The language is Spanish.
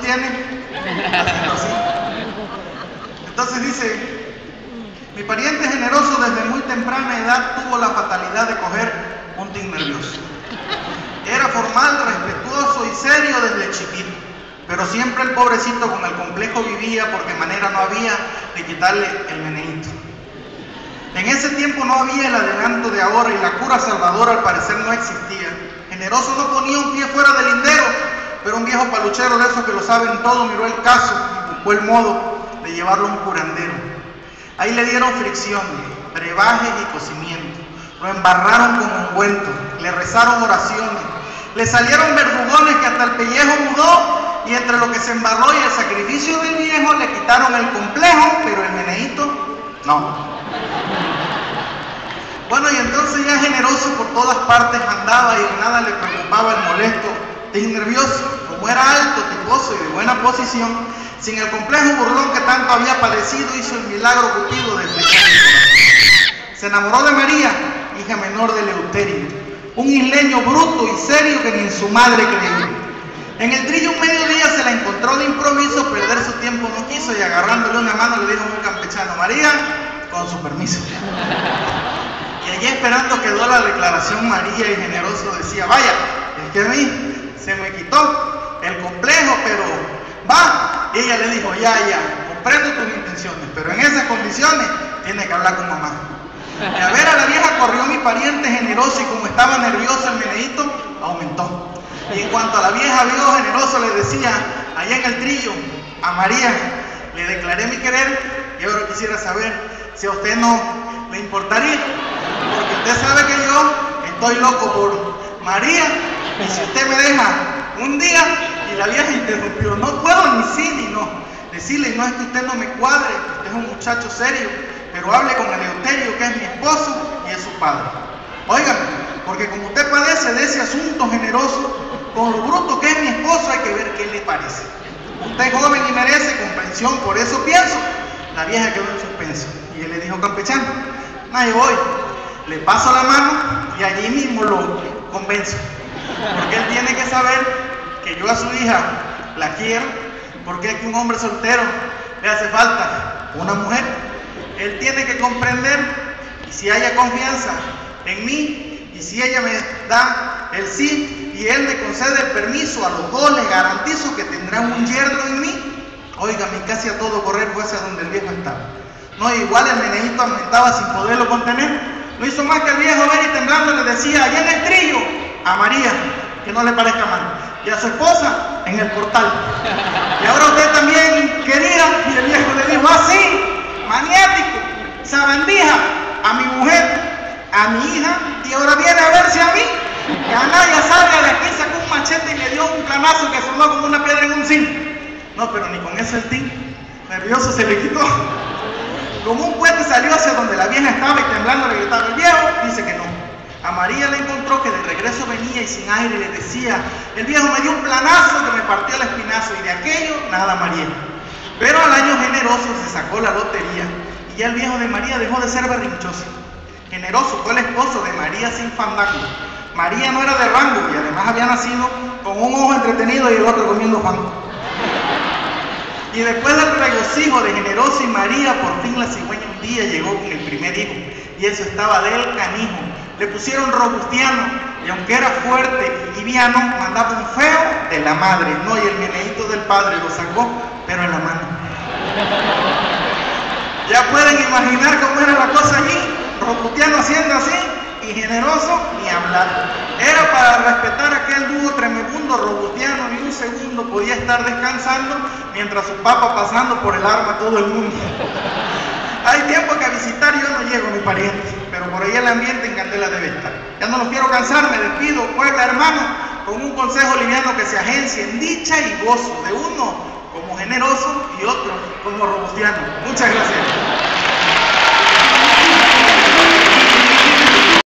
tiene. Así. Entonces dice, mi pariente generoso desde muy temprana edad tuvo la fatalidad de coger un tic nervioso. Era formal, respetuoso y serio desde chiquito, pero siempre el pobrecito con el complejo vivía porque manera no había de quitarle el meneíto. En ese tiempo no había el adelanto de ahora y la cura salvadora al parecer no existía. Generoso no ponía un pie fuera del lindero, pero un viejo paluchero de esos que lo saben todo miró el caso y buscó el modo de llevarlo a un curandero. Ahí le dieron fricción, brebajes y cocimiento, lo embarraron con ungüento, le rezaron oraciones, le salieron verdugones que hasta el pellejo mudó, y entre lo que se embarró y el sacrificio del viejo le quitaron el complejo, pero el meneíto no. Bueno, y entonces ya generoso por todas partes andaba y nada le preocupaba el molesto tic nervioso. Como era alto, tiposo y de buena posición, sin el complejo burlón que tanto había padecido, hizo el milagro Cupido de flechar el corazón. Se enamoró de María, hija menor de Eleuterio, un isleño bruto y serio que ni en su madre creyó. En el trillo un mediodía se la encontró de improviso, perder su tiempo no quiso y agarrándole una mano le dijo a un campechano, María, con su permiso. Y allí esperando quedó la declaración María y generoso decía, vaya, es que a mí se me quitó el complejo, pero va. Y ella le dijo, ya, comprendo tus intenciones, pero en esas condiciones tiene que hablar con mamá. Y a ver a la vieja corrió mi pariente generoso y como estaba nervioso el meneíto, aumentó. Y en cuanto a la vieja vio generoso le decía, allá en el trillo, a María, le declaré mi querer y ahora quisiera saber si a usted no le importaría, porque usted sabe que yo estoy loco por María y si usted me deja un día. Y la vieja interrumpió, no puedo ni sí ni no. Decirle, no es que usted no me cuadre, usted es un muchacho serio, pero hable con Eleuterio, que es mi esposo y es su padre. Oigan, porque como usted padece de ese asunto generoso, con lo bruto que es mi esposo hay que ver qué le parece. Usted es joven y merece comprensión, por eso pienso. La vieja quedó en suspenso y él le dijo, campechano, nadie voy, le paso la mano y allí mismo lo convenzo, porque él tiene que saber que yo a su hija la quiero, porque es que un hombre soltero le hace falta una mujer. Él tiene que comprender, y si haya confianza en mí, y si ella me da el sí, y él me concede el permiso, a los dos les garantizo que tendrán un yerno en mí. Óigame, casi a todo correr fue hacia donde el viejo estaba. No, igual el meneíto aumentaba sin poderlo contener. No hizo más que el viejo ver y temblando le decía, allá en el trillo, a María, que no le parezca mal, y a su esposa en el portal. Y ahora usted también, querida. Y el viejo le dijo, así, maniático, sabandija, a mi mujer, a mi hija, y ahora viene a verse a mí. Canalla salga de aquí, sacó un machete y le dio un planazo que sonó como una piedra en un zinc. No, pero ni con ese el tic nervioso se le quitó. Como un puente salió hacia donde la vieja estaba y temblando le gritaba, el viejo dice que no. A María le encontró que de regreso venía y sin aire le decía, el viejo me dio un planazo que me partió el espinazo y de aquello nada María. Pero al año generoso se sacó la lotería y ya el viejo de María dejó de ser berrinchoso. Generoso fue el esposo de María sin fandango. María no era de rango y además había nacido con un ojo entretenido y el otro comiendo pan. Y después del regocijo de Generoso y María, por fin la cigüeña un día llegó con el primer hijo y eso estaba del canijo. Le pusieron Robustiano y aunque era fuerte y liviano, mandaba un feo de la madre, no, y el meneíto del padre lo sacó, pero en la mano. Ya pueden imaginar cómo era la cosa allí, Robustiano haciendo así y Generoso ni hablar. Era para respetar aquel dúo tremebundo. Robustiano ni un segundo podía estar descansando mientras su papa pasando por el arma a todo el mundo. Hay tiempo que a visitar yo no llego, mi pariente, pero por ahí el ambiente en candela debe estar. Ya no los quiero cansar, me despido, Puebla hermano, con un consejo liviano que se agencie en dicha y gozo de uno como Generoso y otro como Robustiano. Muchas gracias.